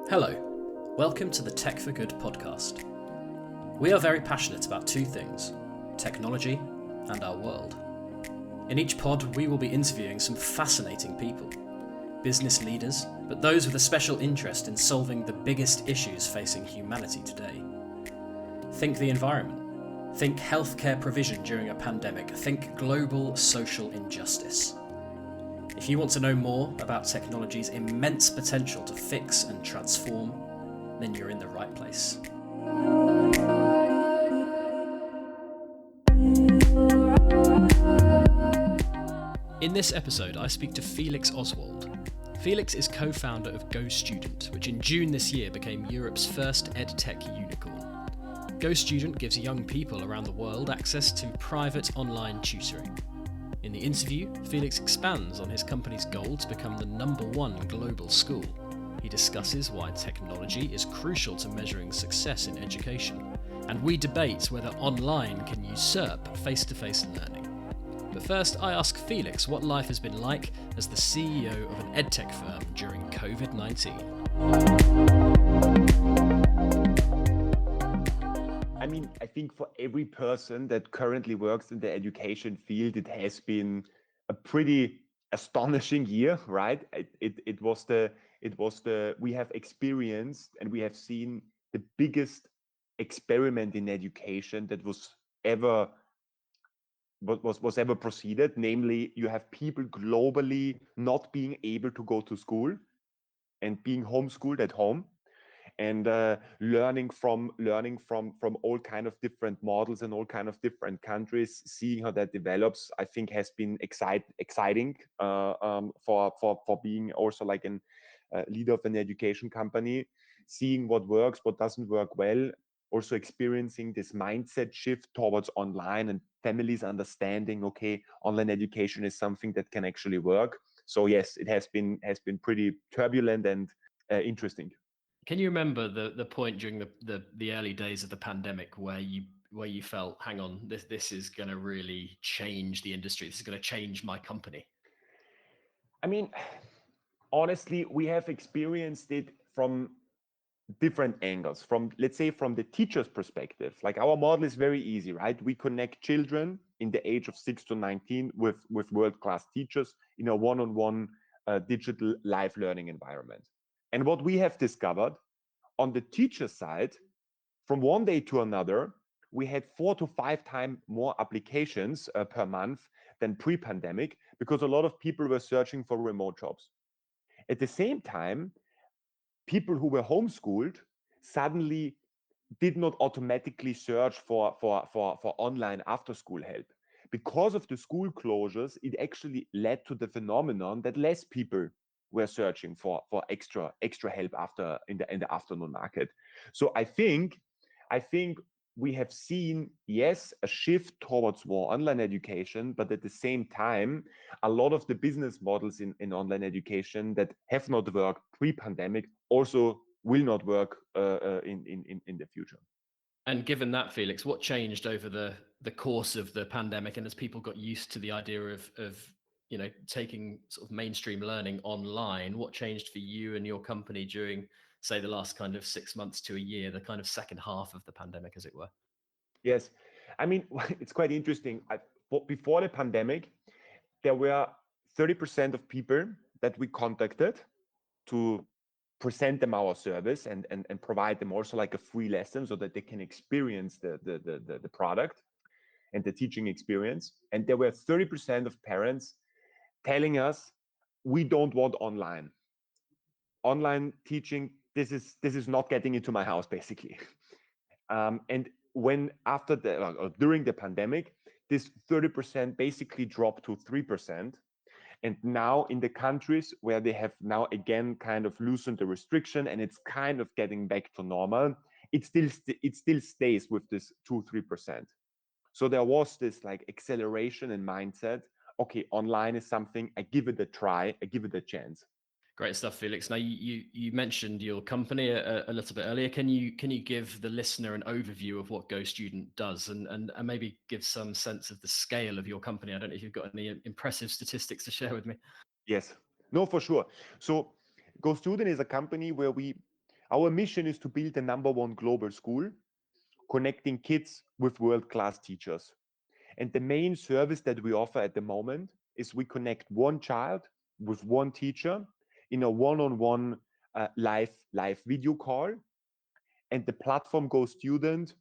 Hello, welcome to the Tech for Good podcast. We are very passionate about two things, technology and our world. In each pod, we will be interviewing some fascinating people, business leaders, but those with a special interest in solving the biggest issues facing humanity today. Think the environment, think healthcare provision during a pandemic, think global social injustice. If you want to know more about technology's immense potential to fix and transform, then you're in the right place. In this episode, I speak to Felix Ohswald. Felix is co-founder of GoStudent, which in June this year became Europe's first edtech unicorn. GoStudent gives young people around the world access to private online tutoring. In the interview, Felix expands on his company's goal to become the #1 global school. He discusses why technology is crucial to measuring success in education, and we debate whether online can usurp face-to-face learning. But first, I ask Felix what life has been like as the CEO of an edtech firm during COVID-19. I think for every person that currently works in the education field, it has been a pretty astonishing year, right? We have experienced and we have seen the biggest experiment in education that was ever proceeded. Namely, you have people globally not being able to go to school and being homeschooled at home, and learning from all kind of different models in all kind of different countries. Seeing how that develops, I think, has been exciting for being also like a leader of an education company. Seeing what works, what doesn't work well. Also experiencing this mindset shift towards online and families understanding, okay, online education is something that can actually work. So yes, it has been pretty turbulent and interesting. Can you remember the point during the early days of the pandemic where you felt, hang on, this is going to really change the industry, this is going to change my company? Honestly, we have experienced it from different angles. From, let's say, from the teacher's perspective, like our model is very easy, right? We connect children in the age of 6 to 19 with world-class teachers in a one-on-one digital live learning environment. And what we have discovered on the teacher side, from one day to another, we had 4 to 5 times more applications per month than pre-pandemic, because a lot of people were searching for remote jobs. At the same time, people who were homeschooled suddenly did not automatically search for online after school help. Because of the school closures, it actually led to the phenomenon that less people were searching for extra help after in the afternoon market. So I think we have seen, yes, a shift towards more online education, but at the same time, a lot of the business models in online education that have not worked pre-pandemic also will not work in the future. And given that, Felix, what changed over the course of the pandemic, and as people got used to the idea of taking sort of mainstream learning online, what changed for you and your company during, say, the last kind of 6 months to a year, the kind of second half of the pandemic, as it were? Yes, it's quite interesting. Before the pandemic, there were 30% of people that we contacted to present them our service and provide them also like a free lesson so that they can experience the product and the teaching experience. And there were 30% of parents telling us, we don't want online teaching. This is not getting into my house, basically. And when during the pandemic, this 30% basically dropped to 3%. And now in the countries where they have now again kind of loosened the restriction and it's kind of getting back to normal, it still stays with this 2-3%. So there was this like acceleration and mindset. Okay, online is something, I give it a try, I give it a chance. Great stuff, Felix. Now, you mentioned your company a little bit earlier. Can you give the listener an overview of what GoStudent does, and maybe give some sense of the scale of your company? I don't know if you've got any impressive statistics to share with me. Yes, no, for sure. So GoStudent is a company where we Our mission is to build the number one global school, connecting kids with world-class teachers. And the main service that we offer at the moment is we connect one child with one teacher in a one-on-one live video call. And the platform GoStudent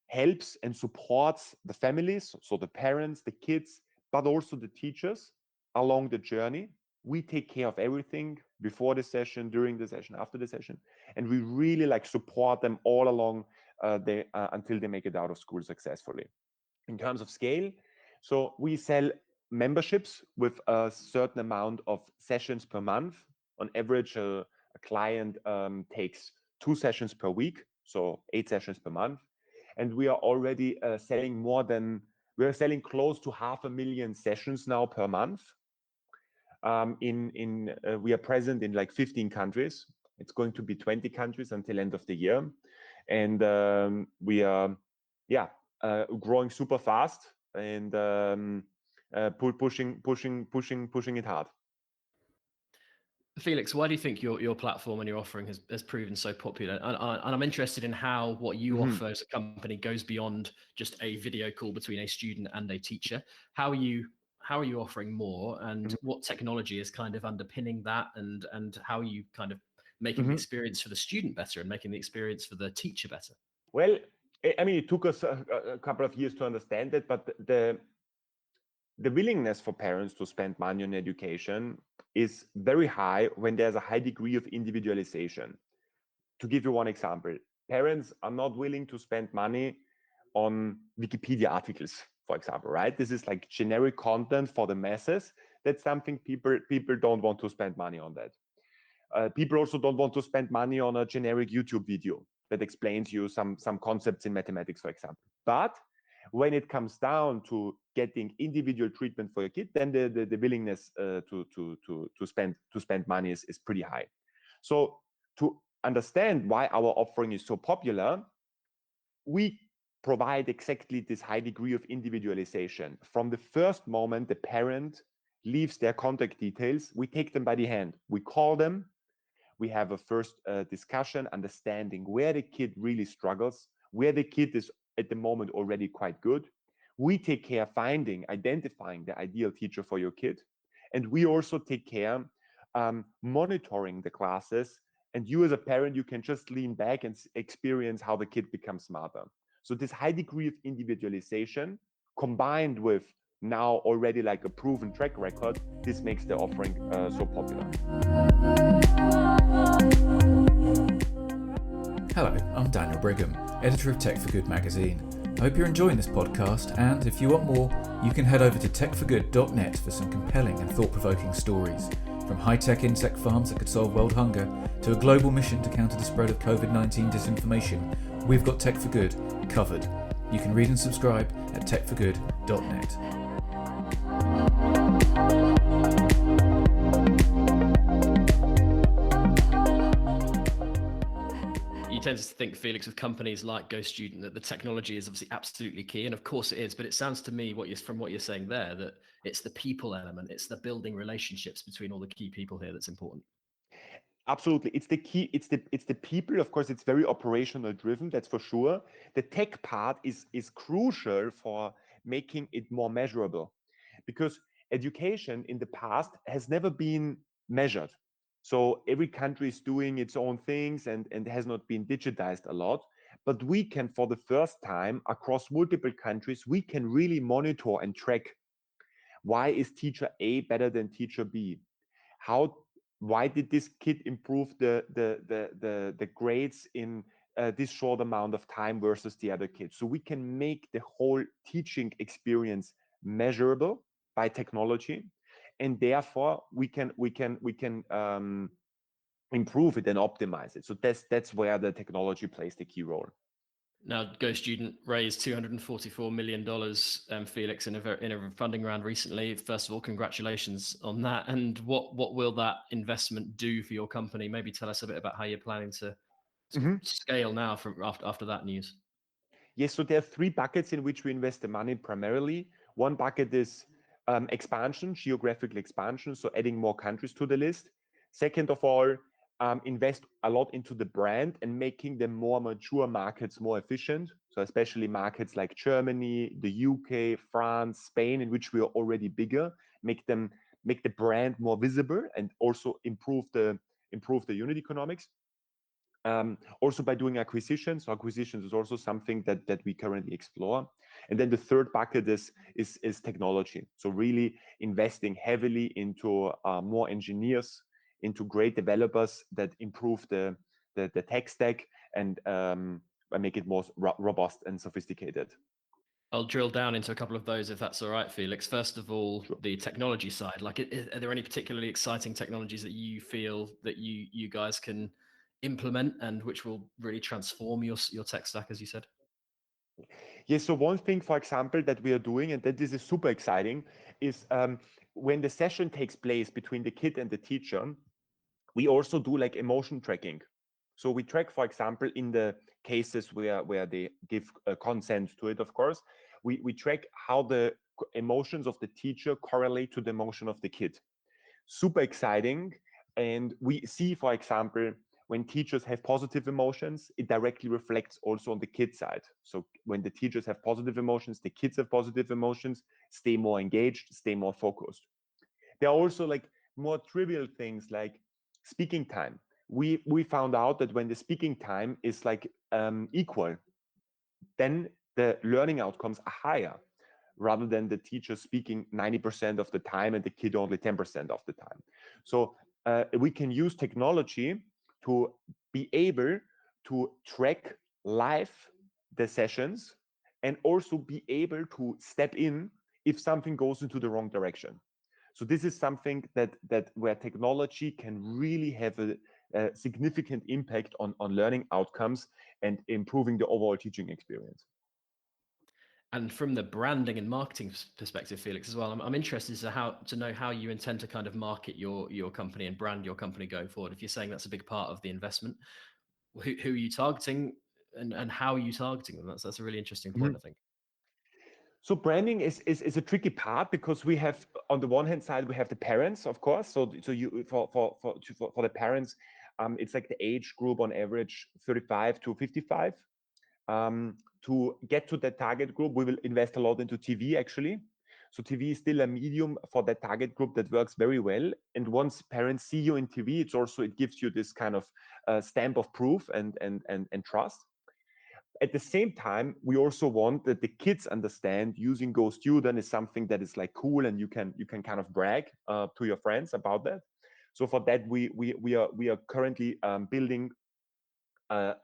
helps and supports the families, so the parents, the kids, but also the teachers along the journey. We take care of everything before the session, during the session, after the session, and we really like support them all along until they make it out of school successfully. In terms of scale, so we sell memberships with a certain amount of sessions per month. On average, a client takes 2 sessions per week, so 8 sessions per month. And we are already we are selling close to 500,000 sessions now per month. We are present in like 15 countries. It's going to be 20 countries until end of the year. And we are, growing super fast and pushing it hard. Felix, why do you think your platform and your offering has proven so popular? And I'm interested in how what you offer as a company goes beyond just a video call between a student and a teacher. How are you offering more, and what technology is kind of underpinning that, and how are you kind of making the experience for the student better and making the experience for the teacher better? Well, I mean, it took us a couple of years to understand it, but the willingness for parents to spend money on education is very high when there's a high degree of individualization. To give you one example, parents are not willing to spend money on Wikipedia articles, for example, right? This is like generic content for the masses. That's something people don't want to spend money on that. People also don't want to spend money on a generic YouTube video that explains you some concepts in mathematics, for example. But when it comes down to getting individual treatment for your kid, then the willingness to spend money is pretty high. So to understand why our offering is so popular, we provide exactly this high degree of individualization. From the first moment the parent leaves their contact details, we take them by the hand. We call them. We have a first discussion, understanding where the kid really struggles, where the kid is at the moment already quite good. We take care identifying the ideal teacher for your kid. And we also take care monitoring the classes. And you as a parent, you can just lean back and experience how the kid becomes smarter. So this high degree of individualization combined with now already like a proven track record, this makes the offering so popular. Hello, I'm Daniel Brigham, editor of Tech for Good magazine. I hope you're enjoying this podcast, and if you want more, you can head over to techforgood.net for some compelling and thought-provoking stories. From high-tech insect farms that could solve world hunger to a global mission to counter the spread of COVID-19 disinformation, we've got Tech for Good covered. You can read and subscribe at techforgood.net. You tend to think, Felix, with companies like GoStudent, that the technology is obviously absolutely key, and of course it is. But it sounds to me, from what you're saying there, that it's the people element, it's the building relationships between all the key people here that's important. Absolutely, it's the key. It's the people. Of course, it's very operational driven. That's for sure. The tech part is crucial for making it more measurable, because education in the past has never been measured. So every country is doing its own things and has not been digitized a lot. But we can, for the first time, across multiple countries, we can really monitor and track, why is teacher A better than teacher B? Why did this kid improve the grades in this short amount of time versus the other kids? So we can make the whole teaching experience measurable by technology, and therefore we can improve it and optimize it. So that's where the technology plays the key role. Now, GoStudent raised $244 million, Felix, in a funding round recently. First of all, congratulations on that. And what will that investment do for your company? Maybe tell us a bit about how you're planning to scale now from after that news. Yes, so there are 3 buckets in which we invest the money primarily. One bucket is expansion, geographical expansion, so adding more countries to the list. Second of all, invest a lot into the brand and making the more mature markets more efficient. So especially markets like Germany, the UK, France, Spain, in which we are already bigger, make the brand more visible and also improve the unit economics. Also by doing acquisitions. So acquisitions is also something that we currently explore. And then the third bucket is technology. So really investing heavily into more engineers, into great developers that improve the tech stack and make it more robust and sophisticated. I'll drill down into a couple of those if that's all right, Felix. First of all, Sure. the technology side. Like, are there any particularly exciting technologies that you feel that you guys can implement and which will really transform your tech stack, as you said? Yes, so one thing, for example, that we are doing, and that this is super exciting, is when the session takes place between the kid and the teacher, we also do like emotion tracking. So we track, for example, in the cases where they give consent to it, of course, we track how the emotions of the teacher correlate to the emotion of the kid. Super exciting. And we see, for example, when teachers have positive emotions, it directly reflects also on the kid side. So when the teachers have positive emotions, the kids have positive emotions, stay more engaged, stay more focused. There are also like more trivial things like speaking time. We found out that when the speaking time is like equal, then the learning outcomes are higher, rather than the teacher speaking 90% of the time and the kid only 10% of the time. So we can use technology to be able to track live the sessions and also be able to step in if something goes into the wrong direction. So this is something that where technology can really have a significant impact on learning outcomes and improving the overall teaching experience. And from the branding and marketing perspective, Felix, as well, I'm interested to know how you intend to kind of market your company and brand your company going forward. If you're saying that's a big part of the investment, who are you targeting and how are you targeting them? That's a really interesting point, I think. So branding is a tricky part because we have, on the one hand side, we have the parents, of course. So you for the parents, it's like the age group on average 35 to 55. To get to that target group, we will invest a lot into TV actually. So TV is still a medium for that target group that works very well. And once parents see you in TV, it gives you this kind of stamp of proof and trust. At the same time, we also want that the kids understand using GoStudent is something that is like cool, and you can kind of brag to your friends about that. So for that, we are currently building a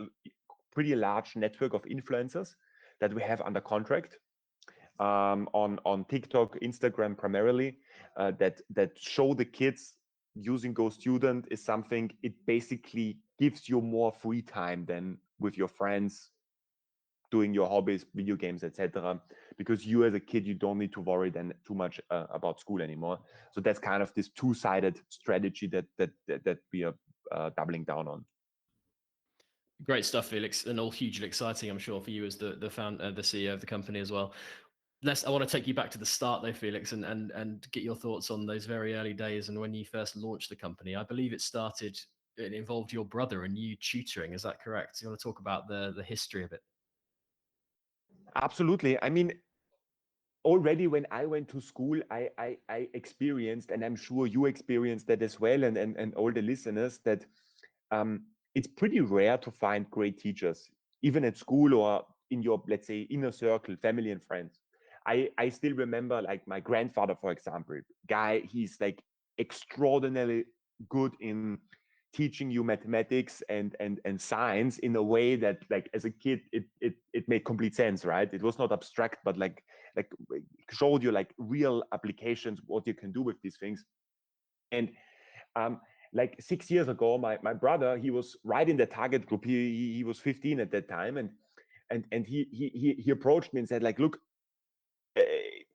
pretty large network of influencers that we have under contract on TikTok, Instagram primarily, that show the kids using GoStudent is something. It basically gives you more free time than with your friends doing your hobbies, video games, etc. Because you as a kid, you don't need to worry then too much about school anymore. So that's kind of this two-sided strategy that we are doubling down on. Great stuff, Felix, and all hugely exciting, I'm sure, for you as the founder, the CEO of the company as well. I want to take you back to the start though, Felix, and get your thoughts on those very early days and when you first launched the company. I believe it involved your brother and you tutoring. Is that correct? You want to talk about the history of it? Absolutely. I mean, already when I went to school, I experienced, and I'm sure you experienced that as well, and all the listeners, that it's pretty rare to find great teachers, even at school or in your, let's say, inner circle, family and friends. I still remember, like, my grandfather, for example, he's like extraordinarily good in teaching you mathematics and science in a way that, like, as a kid it made complete sense, right? It was not abstract, but like showed you like real applications, what you can do with these things. And like 6 years ago, my brother, he was right in the target group. He was 15 at that time, and he approached me and said, like, look,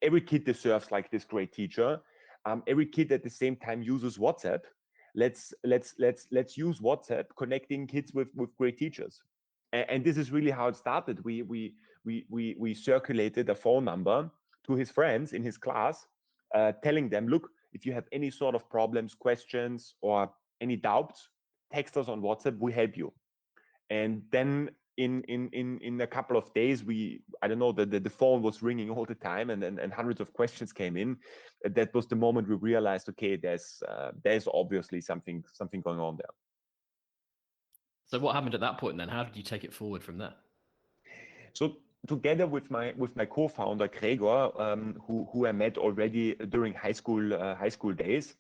every kid deserves like this great teacher. Every kid at the same time uses WhatsApp. Let's use WhatsApp connecting kids with great teachers. And this is really how it started. We circulated a phone number to his friends in his class, telling them, look, if you have any sort of problems, questions, or any doubts, text us on WhatsApp, we help you. And then in a couple of days, I don't know, the phone was ringing all the time, and hundreds of questions came in. That was the moment we realized, okay, there's obviously something going on there. So what happened at that point then? How did you take it forward from there? So together with my co-founder Gregor, who I met already during high school days,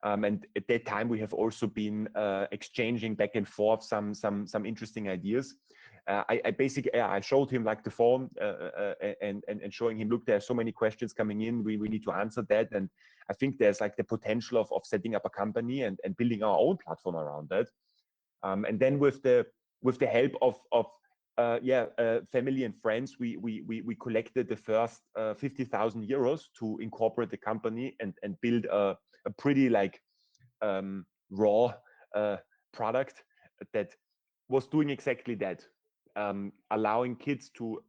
and at that time we have also been exchanging back and forth some interesting ideas. I basically I showed him like the phone and showing him, look, there are so many questions coming in. We need to answer that, and I think there's like the potential of setting up a company and building our own platform around that. And then with the help of family and friends, we collected the first 50,000 euros to incorporate the company and build a pretty like raw product that was doing exactly that, allowing kids to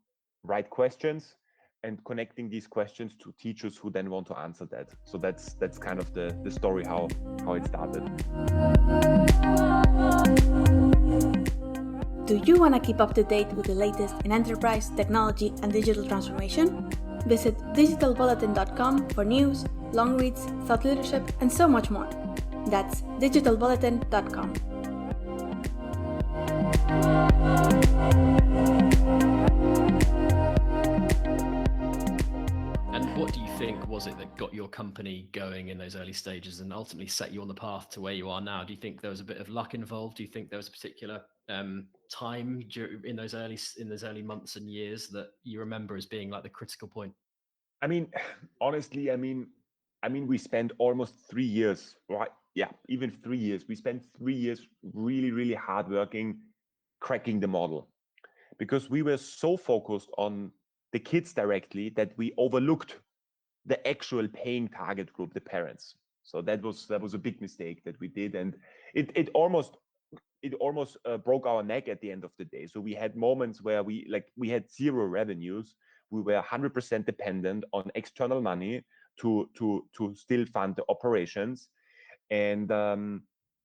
write questions and connecting these questions to teachers who then want to answer that. So that's kind of the story how it started. Do you want to keep up to date with the latest in enterprise, technology, and digital transformation? Visit digitalbulletin.com for news, long reads, thought leadership, and so much more. That's digitalbulletin.com. And what do you think was it that got your company going in those early stages and ultimately set you on the path to where you are now? Do you think there was a bit of luck involved? Do you think there was a particular time in those early months and years that you remember as being like the critical point? I mean, honestly, we spent almost 3 years, right? Yeah, even 3 years. We spent 3 years really, really hard working, cracking the model, because we were so focused on the kids directly that we overlooked the actual paying target group, the parents. So that was a big mistake that we did, and it almost broke our neck at the end of the day. So we had moments where we had zero revenues. We were 100% dependent on external money to still fund the operations, and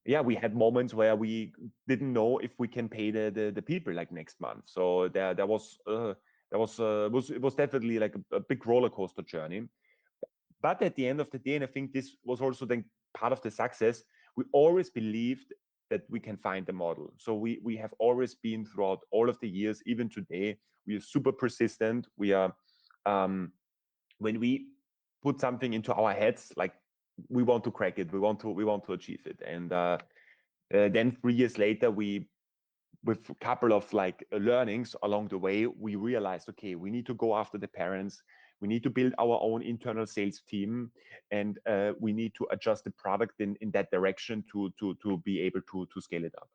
we had moments where we didn't know if we can pay the people like next month. So it was definitely like a big roller coaster journey. But at the end of the day, and I think this was also then part of the success, we always believed that we can find the model. So we have always been, throughout all of the years, even today, we are super persistent. We are when we put something into our heads, like we want to crack it, we want to achieve it. And then 3 years later, with a couple of like learnings along the way, we realized, okay, we need to go after the parents. We need to build our own internal sales team, and we need to adjust the product in that direction to be able to scale it up.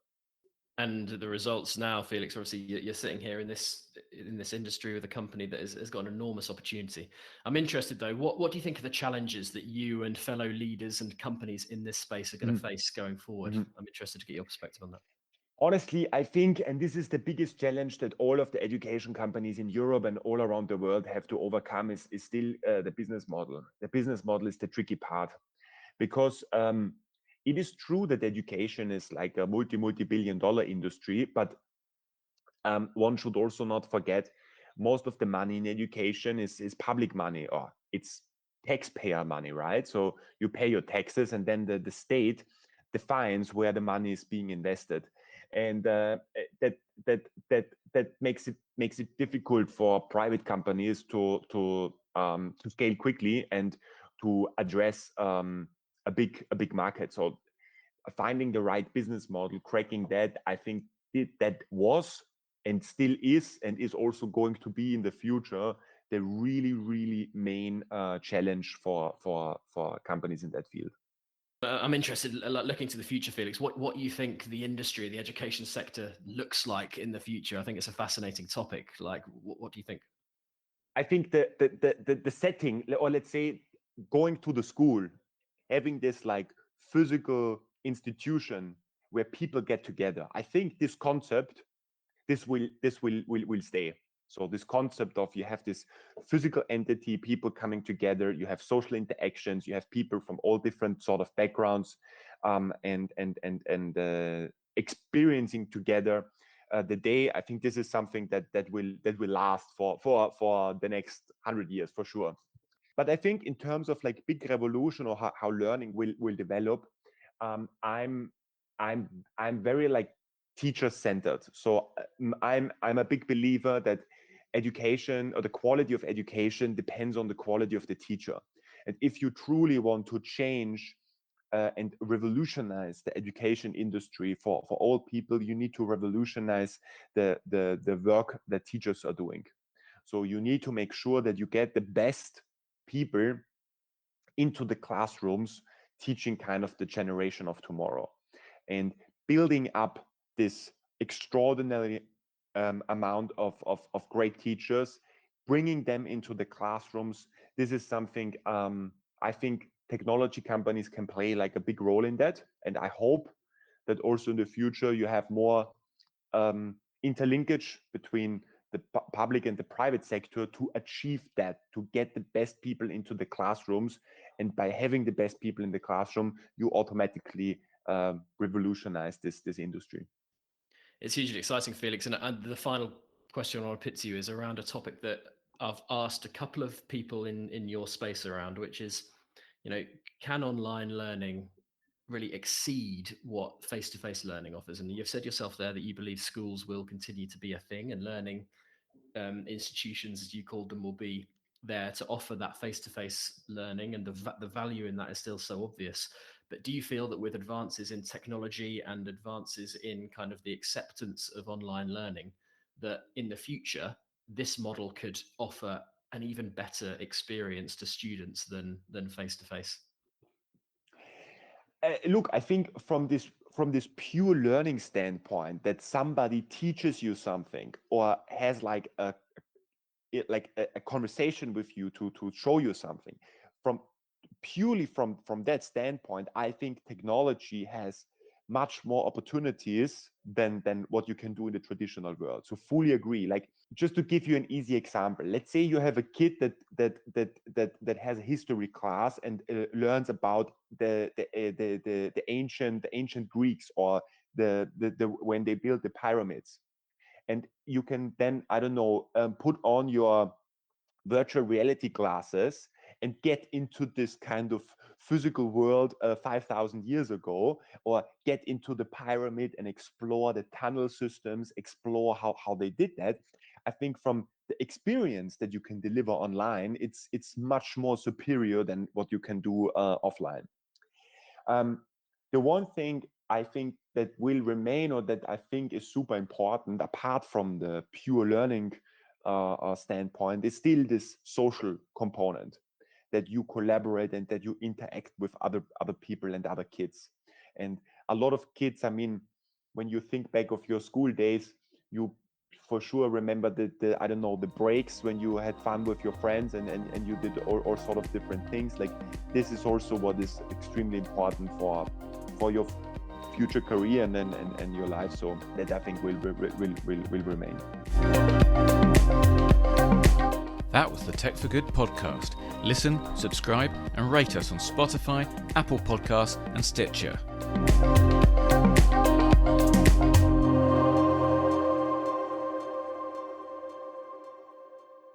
And the results now, Felix, obviously you're sitting here in this industry with a company that has got an enormous opportunity. I'm interested though, what do you think are the challenges that you and fellow leaders and companies in this space are going to face going forward? I'm interested to get your perspective on that. Honestly, I think, and this is the biggest challenge that all of the education companies in Europe and all around the world have to overcome, is still the business model. The business model is the tricky part, because it is true that education is like a multi-billion dollar industry, but one should also not forget, most of the money in education is public money, or it's taxpayer money, right? So you pay your taxes, and then the state defines where the money is being invested, and that makes it difficult for private companies to scale quickly and to address a big market. So finding the right business model, cracking that, I think that was and still is, and is also going to be in the future, the really main challenge for companies in that field. I'm interested, looking to the future, Felix, what you think the industry, the education sector looks like in the future. I think it's a fascinating topic. Like, what do you think? I think the setting, or let's say going to the school, having this like physical institution where people get together, I think this concept, this will stay. So this concept of, you have this physical entity, people coming together, you have social interactions, you have people from all different sort of backgrounds, and experiencing together the day. I think this is something that will last for the next 100 years for sure. But I think in terms of like big revolution or how learning will develop, I'm very like teacher centered. So I'm a big believer that education, or the quality of education, depends on the quality of the teacher. And if you truly want to change and revolutionize the education industry for all people, you need to revolutionize the work that teachers are doing. So you need to make sure that you get the best people into the classrooms, teaching kind of the generation of tomorrow, and building up this extraordinary amount of great teachers, bringing them into the classrooms. This is something I think technology companies can play like a big role in that. And I hope that also in the future you have more interlinkage between the public and the private sector to achieve that, to get the best people into the classrooms. And by having the best people in the classroom, you automatically revolutionize this industry. It's hugely exciting, Felix. And the final question I want to put to you is around a topic that I've asked a couple of people in your space around, which is, can online learning really exceed what face-to-face learning offers? And you've said yourself there that you believe schools will continue to be a thing, and learning institutions, as you called them, will be there to offer that face-to-face learning, and the value in that is still so obvious. But do you feel that with advances in technology and advances in kind of the acceptance of online learning, that in the future this model could offer an even better experience to students than face-to-face? Look, I think from this pure learning standpoint, that somebody teaches you something or has like a conversation with you to show you something, from that standpoint, I think technology has much more opportunities than what you can do in the traditional world. So fully agree. Like, just to give you an easy example, let's say you have a kid that has a history class and learns about the ancient Greeks, or the when they built the pyramids. And you can then, I don't know, put on your virtual reality glasses and get into this kind of physical world 5,000 years ago, or get into the pyramid and explore the tunnel systems, explore how they did that. I think from the experience that you can deliver online, it's much more superior than what you can do offline. The one thing I think that will remain, or that I think is super important, apart from the pure learning standpoint, is still this social component, that you collaborate and that you interact with other people and other kids. And a lot of kids, I mean, when you think back of your school days, you for sure remember the I don't know, the breaks when you had fun with your friends and you did all sort of different things. Like, this is also what is extremely important for your future career and your life. So that I think will remain. That was the Tech for Good podcast. Listen, subscribe, and rate us on Spotify, Apple Podcasts, and Stitcher.